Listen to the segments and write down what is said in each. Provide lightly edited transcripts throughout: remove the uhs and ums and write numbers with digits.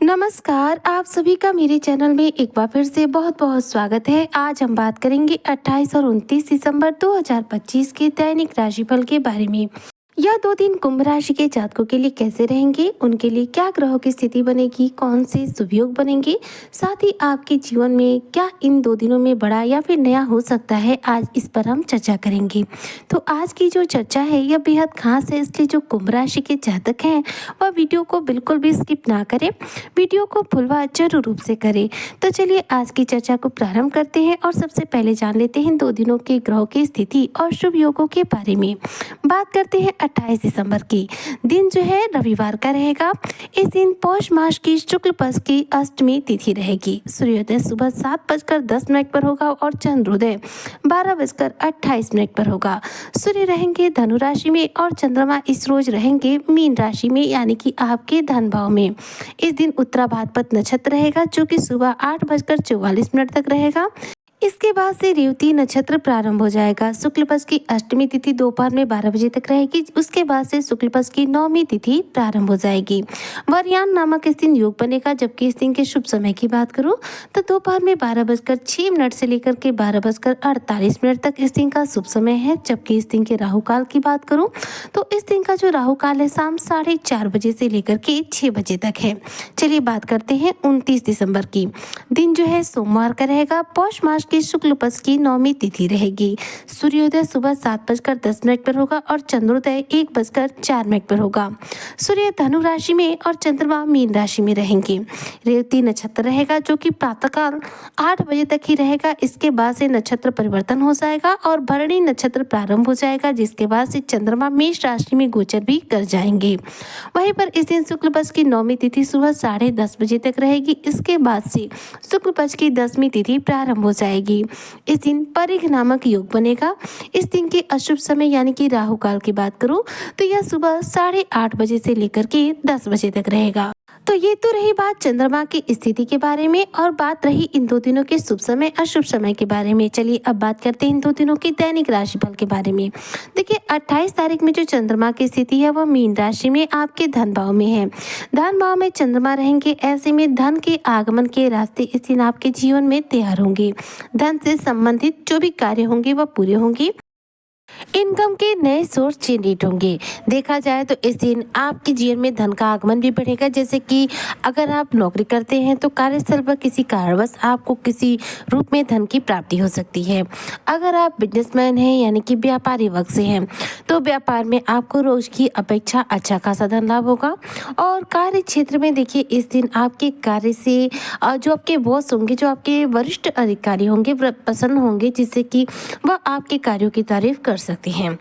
नमस्कार, आप सभी का मेरे चैनल में एक बार फिर से बहुत-बहुत स्वागत है। आज हम बात करेंगे 28 और 29 दिसंबर 2025 के दैनिक राशिफल के बारे में। यह 2 दिन कुंभ राशि के जातकों के लिए कैसे रहेंगे, उनके लिए क्या ग्रहों की स्थिति बनेगी, कौन से शुभ योग बनेंगे, साथ ही आपके जीवन में क्या इन 2 दिनों में बड़ा या फिर नया हो सकता है, आज इस पर हम चर्चा करेंगे। तो आज की जो चर्चा है यह बेहद खास है, इसलिए जो कुंभ राशि के जातक हैं वह वीडियो को बिल्कुल भी स्किप ना करें, वीडियो को फुलवा जरूर रूप से करें। तो चलिए आज की चर्चा को प्रारंभ करते हैं और सबसे पहले जान लेते हैं 2 दिनों के ग्रहों की स्थिति और शुभ योगों के बारे में। बात करते हैं 28 दिसंबर की। दिन जो है रविवार का रहेगा। इस दिन पौष मास की शुक्ल पक्ष की अष्टमी तिथि रहेगी। सूर्योदय सुबह 7:10 पर होगा और चंद्रोदय 12:28 पर होगा। सूर्य रहेंगे धनु राशि में और चंद्रमा इस रोज रहेंगे मीन राशि में, यानी कि आपके धन भाव में। इस दिन उत्तरा भाद्रपद नक्षत्र रहेगा जो कि सुबह 8:44 तक रहेगा। इसके बाद से रेवती नक्षत्र प्रारंभ हो जाएगा। शुक्ल पक्ष की अष्टमी तिथि दोपहर में 12 बजे तक रहेगी। उसके बाद से शुक्ल पक्ष की नवमी तिथि प्रारंभ हो जाएगी। वरयान नामक इस दिन योग बनेगा, जबकि इस दिन के शुभ समय की बात करूं तो दोपहर में 12:06 से लेकर के 12:48 तक इस दिन का शुभ समय है। जबकि इस दिन के राहु काल की बात करूं तो इस दिन का जो राहु काल है शाम 4:30 बजे से लेकर के 6 बजे तक है। चलिए बात करते हैं 29 दिसंबर की। दिन जो है सोमवार का रहेगा। पौष मास की शुक्ल पक्ष की नवमी तिथि रहेगी। सूर्योदय सुबह 7:10 पर होगा और चंद्रोदय 1:04 पर होगा। सूर्य धनु राशि में और चंद्रमा मीन राशि में रहेंगे। रेवती नक्षत्र रहेगा जो कि प्रातःकाल 8 बजे तक ही रहेगा। इसके बाद से नक्षत्र परिवर्तन हो जाएगा और भरणी नक्षत्र प्रारंभ हो जाएगा, जिसके बाद से चंद्रमा मेष राशि में गोचर भी कर जाएंगे। वहीं पर इस दिन शुक्ल पक्ष की नवमी तिथि सुबह 10:30 बजे तक रहेगी। इसके बाद से शुक्ल पक्ष की 10वीं तिथि प्रारंभ हो जाएगी। इस दिन परिघ नामक योग बनेगा। इस दिन के अशुभ समय यानी कि राहु काल की बात करूं तो यह सुबह 8:30 बजे से लेकर के 10 बजे तक रहेगा। तो ये तो रही बात चंद्रमा की स्थिति के बारे में और बात रही इन 2 दिनों के शुभ समय अशुभ समय के बारे में। चलिए अब बात करते हैं इन 2 दिनों की दैनिक राशिफल के बारे में। देखिए 28 तारीख में जो चंद्रमा की स्थिति है वह मीन राशि में आपके धन भाव में है। धन भाव में चंद्रमा रहेंगे, ऐसे में धन के आगमन के रास्ते इस दिन आपके जीवन में तैयार होंगे। धन से संबंधित जो भी कार्य होंगे वह पूरे होंगे। इनकम के नए सोर्स जनरेट होंगे। देखा जाए तो इस दिन आपके जीवन में धन का आगमन भी बढ़ेगा। जैसे कि अगर आप नौकरी करते हैं तो कार्यस्थल पर किसी कारणवश आपको किसी रूप में धन की प्राप्ति हो सकती है। अगर आप बिजनेसमैन हैं यानी कि व्यापारी वर्ग से हैं तो व्यापार में आपको रोज की अपेक्षा अच्छा खासा धन लाभ होगा। और कार्य क्षेत्र में देखिए इस दिन आपके कार्य से जो आपके बॉस होंगे, जो आपके वरिष्ठ अधिकारी होंगे वह प्रसन्न होंगे, जिससे कि वह आपके कार्यों की तारीफ कर सकते हैं।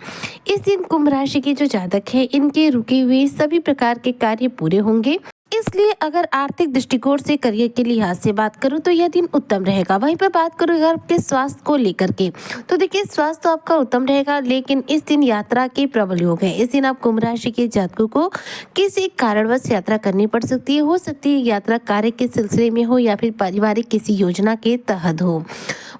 इस दिन कुंभ राशि के जो जातक हैं इनके रुके हुए सभी प्रकार के कार्य पूरे होंगे। इसलिए अगर आर्थिक दृष्टिकोण से करियर के लिहाज से बात करूं तो यह दिन उत्तम रहेगा। वहीं पर बात करूं अगर आपके स्वास्थ्य को लेकर के तो देखिए स्वास्थ्य तो आपका उत्तम रहेगा, लेकिन इस दिन यात्रा के प्रबल योग है। इस दिन आप कुंभ राशि के जातकों को किसी कारणवश यात्रा करनी पड़ सकती है। हो सकती है यात्रा कार्य के सिलसिले में हो या फिर पारिवारिक किसी योजना के तहत हो।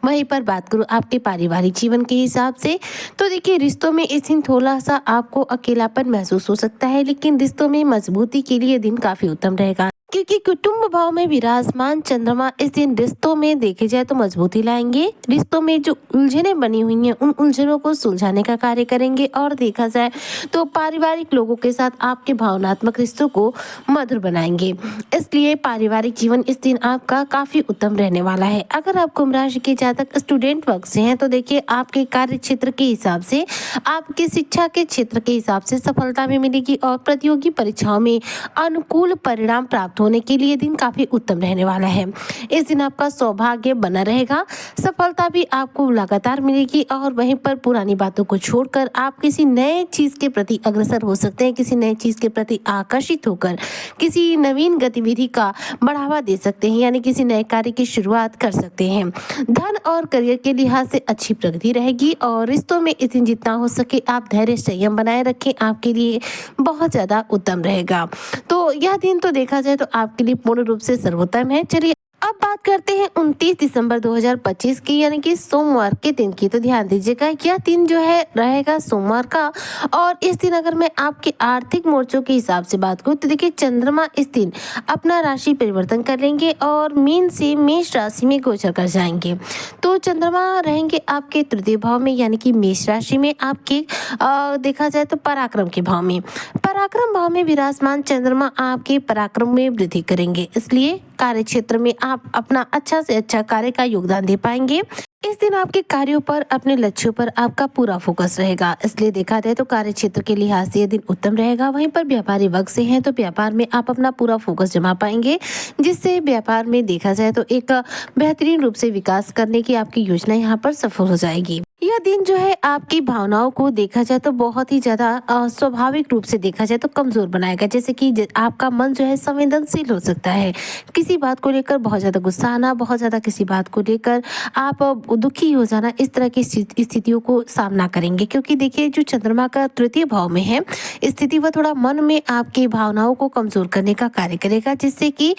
वहीं पर बात करूं आपके पारिवारिक जीवन के हिसाब से तो देखिए रिश्तों में इस दिन थोड़ा सा आपको अकेलापन महसूस हो सकता है, लेकिन रिश्तों में मजबूती के लिए दिन काफी उत्तम रहेगा, क्योंकि कुटुंब भाव में विराजमान चंद्रमा इस दिन रिश्तों में देखे जाए तो मजबूती लाएंगे। रिश्तों में जो उलझने बनी हुई हैं उन उलझनों को सुलझाने का कार्य करेंगे। और देखा जाए तो पारिवारिक लोगों के साथ आपके भावनात्मक रिश्तों को मधुर बनाएंगे। इसलिए पारिवारिक जीवन इस दिन आपका काफी उत्तम रहने वाला है। अगर आप कुंभ राशि के जातक स्टूडेंट वर्ग से हैं तो देखिए आपके कार्य क्षेत्र के हिसाब से, आपके शिक्षा के क्षेत्र के हिसाब से सफलता भी मिलेगी और प्रतियोगी परीक्षाओं में अनुकूल परिणाम प्राप्त होने के लिए दिन काफी उत्तम रहने वाला है। इस दिन आपका सौभाग्य बना रहेगा, सफलता भी आपको लगातार मिलेगी। और वहीं पर पुरानी बातों को छोड़कर आप किसी नए चीज के प्रति अग्रसर हो सकते हैं, किसी नए चीज के प्रति आकर्षित होकर किसी नवीन गतिविधि का बढ़ावा दे सकते हैं, यानी किसी नए कार्य की शुरुआत कर सकते हैं। धन और करियर के लिहाज से अच्छी प्रगति रहेगी और रिश्तों में इस दिन जितना हो सके आप धैर्य संयम बनाए रखें, आपके लिए बहुत ज्यादा उत्तम रहेगा। तो यह दिन तो देखा जाए तो आपके लिए पूर्ण रूप से सर्वोत्तम है। चलिए अब बात करते हैं 29 दिसंबर 2025 की, यानी कि सोमवार के दिन की। तो ध्यान दीजिएगा, यह दिन जो है रहेगा सोमवार का। और इस दिन अगर मैं आपके आर्थिक मोर्चों के हिसाब से बात करूं तो देखिए, चंद्रमा इस दिन अपना राशि परिवर्तन कर लेंगे और मीन से मेष राशि में गोचर कर जाएंगे। तो चंद्रमा रहेंगे आपके तृतीय भाव में, यानी कि मेष राशि में, आपके देखा जाए तो पराक्रम के भाव में। पराक्रम भाव में विराजमान चंद्रमा आपके पराक्रम में वृद्धि करेंगे, इसलिए कार्य क्षेत्र में आप अपना अच्छा से अच्छा कार्य का योगदान दे पाएंगे। इस दिन आपके कार्यों पर, अपने लक्ष्यों पर आपका पूरा फोकस रहेगा, इसलिए देखा जाए तो कार्य क्षेत्र के लिहाज से यह दिन उत्तम रहेगा। वहीं पर व्यापारी वर्ग से हैं तो व्यापार में आप अपना पूरा फोकस जमा पाएंगे, जिससे व्यापार में देखा जाए तो एक बेहतरीन रूप से विकास करने की आपकी योजना यहाँ पर सफल हो जाएगी। यह दिन जो है आपकी भावनाओं को देखा जाए तो बहुत ही ज्यादा स्वाभाविक रूप से देखा जाए तो कमजोर बनाएगा। जैसे कि आपका मन जो है संवेदनशील हो सकता है, किसी बात को लेकर बहुत ज्यादा गुस्सा आना, बहुत ज्यादा किसी बात को लेकर आप दुखी हो जाना, इस तरह की स्थितियों को सामना करेंगे। क्योंकि देखिए, जो चंद्रमा का तृतीय भाव में है स्थिति, वह थोड़ा मन में आपकी भावनाओं को कमजोर करने का कार्य करेगा, जिससे कि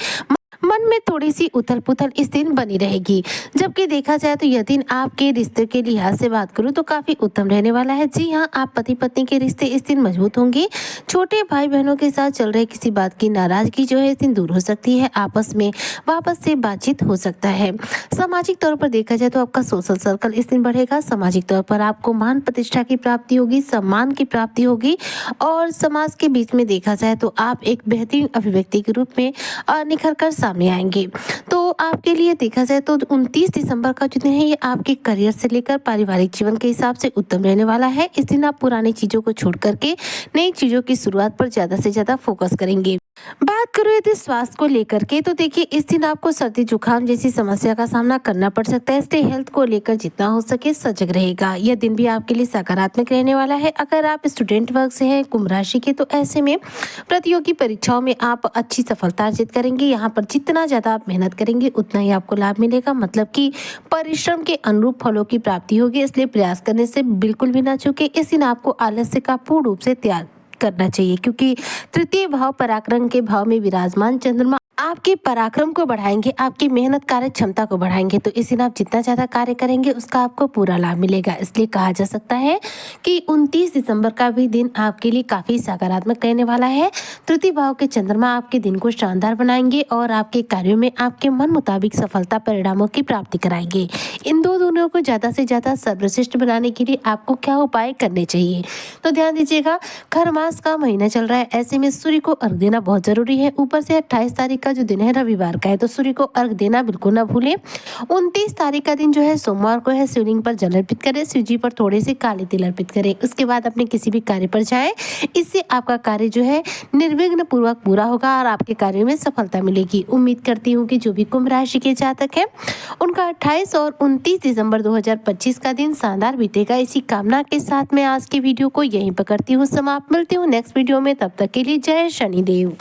मन में थोड़ी सी उथल पुथल इस दिन बनी रहेगी। जबकि देखा जाए तो यह दिन आपके रिश्ते के लिहाज से बात करूं तो काफी उत्तम रहने वाला है। जी हाँ, आप पति पत्नी के रिश्ते इस दिन मजबूत होंगे। छोटे भाई बहनों के साथ चल रहे किसी बात की नाराजगी जो है इस दिन दूर हो सकती है, आपस में वापस से बातचीत हो सकता है। सामाजिक तौर पर देखा जाए तो आपका सोशल सर्कल इस दिन बढ़ेगा। सामाजिक तौर पर आपको मान प्रतिष्ठा की प्राप्ति होगी, सम्मान की प्राप्ति होगी और समाज के बीच में देखा जाए तो आप एक बेहतरीन अभिव्यक्ति के रूप में निखर कर सामने आएंगे। तो आपके लिए देखा जाए तो 29 दिसंबर का जो दिन है, ये आपके करियर से लेकर पारिवारिक जीवन के हिसाब से उत्तम रहने वाला है। इस दिन आप पुरानी चीजों को छोड़ करके नई चीजों की शुरुआत पर ज्यादा से ज्यादा फोकस करेंगे। बात करो यदि स्वास्थ्य को लेकर के, तो देखिए, इस दिन आपको सर्दी जुकाम जैसी समस्या का सामना करना पड़ सकता है, इसलिए हेल्थ को लेकर जितना हो सके सजग रहेगा। यह दिन भी आपके लिए सकारात्मक रहने वाला है। अगर आप स्टूडेंट वर्ग से हैं, कुंभ राशि के, तो ऐसे में प्रतियोगी परीक्षाओं में आप अच्छी सफलता अर्जित करेंगे। यहाँ पर जितना ज्यादा आप मेहनत करेंगे उतना ही आपको लाभ मिलेगा, मतलब कि परिश्रम के अनुरूप फलों की प्राप्ति होगी, इसलिए प्रयास करने से बिल्कुल भी ना चूके। इस दिन आपको आलस्य का पूर्ण रूप से त्याग करना चाहिए, क्योंकि तृतीय भाव पराक्रम के भाव में विराजमान चंद्रमा आपके पराक्रम को बढ़ाएंगे, आपकी मेहनत कार्य क्षमता को बढ़ाएंगे। तो इस दिन आप जितना ज्यादा कार्य करेंगे उसका आपको पूरा लाभ मिलेगा। इसलिए कहा जा सकता है कि 29 दिसंबर का भी दिन आपके लिए काफी सकारात्मक रहने वाला है। तृतीय भाव के चंद्रमा आपके दिन को शानदार बनाएंगे और आपके कार्यों में आपके मन मुताबिक सफलता परिणामों की प्राप्ति कराएंगे। इन दो दिनों को ज्यादा से ज्यादा सर्वश्रेष्ठ बनाने के लिए आपको क्या उपाय करने चाहिए, तो ध्यान दीजिएगा, खर मास का महीना चल रहा है, ऐसे में सूर्य को अर्घ देना बहुत जरूरी है। ऊपर से 28 तारीख का जो दिन है रविवार का है, तो सूर्य को अर्घ देना बिल्कुल ना भूलें। 29 तारीख का दिन जो है सोमवार को है, शिवलिंग पर जल अर्पित करें, शिव जी पर थोड़े से काले तिल अर्पित करें। उसके बाद अपने किसी भी कार्य पर जाएं, इससे आपका कार्य जो है निर्विघ्न पूर्वक पूरा होगा और आपके कार्यों में सफलता मिलेगी। उम्मीद करती हूँ कि जो भी कुंभ राशि के जातक है उनका 28 और 29 दिसंबर 2025 का दिन शानदार बीतेगा। इसी कामना के साथ मैं आज की वीडियो को यहीं पर करती हूँ समाप्त। मिलती हूँ नेक्स्ट वीडियो में, तब तक के लिए जय शनिदेव।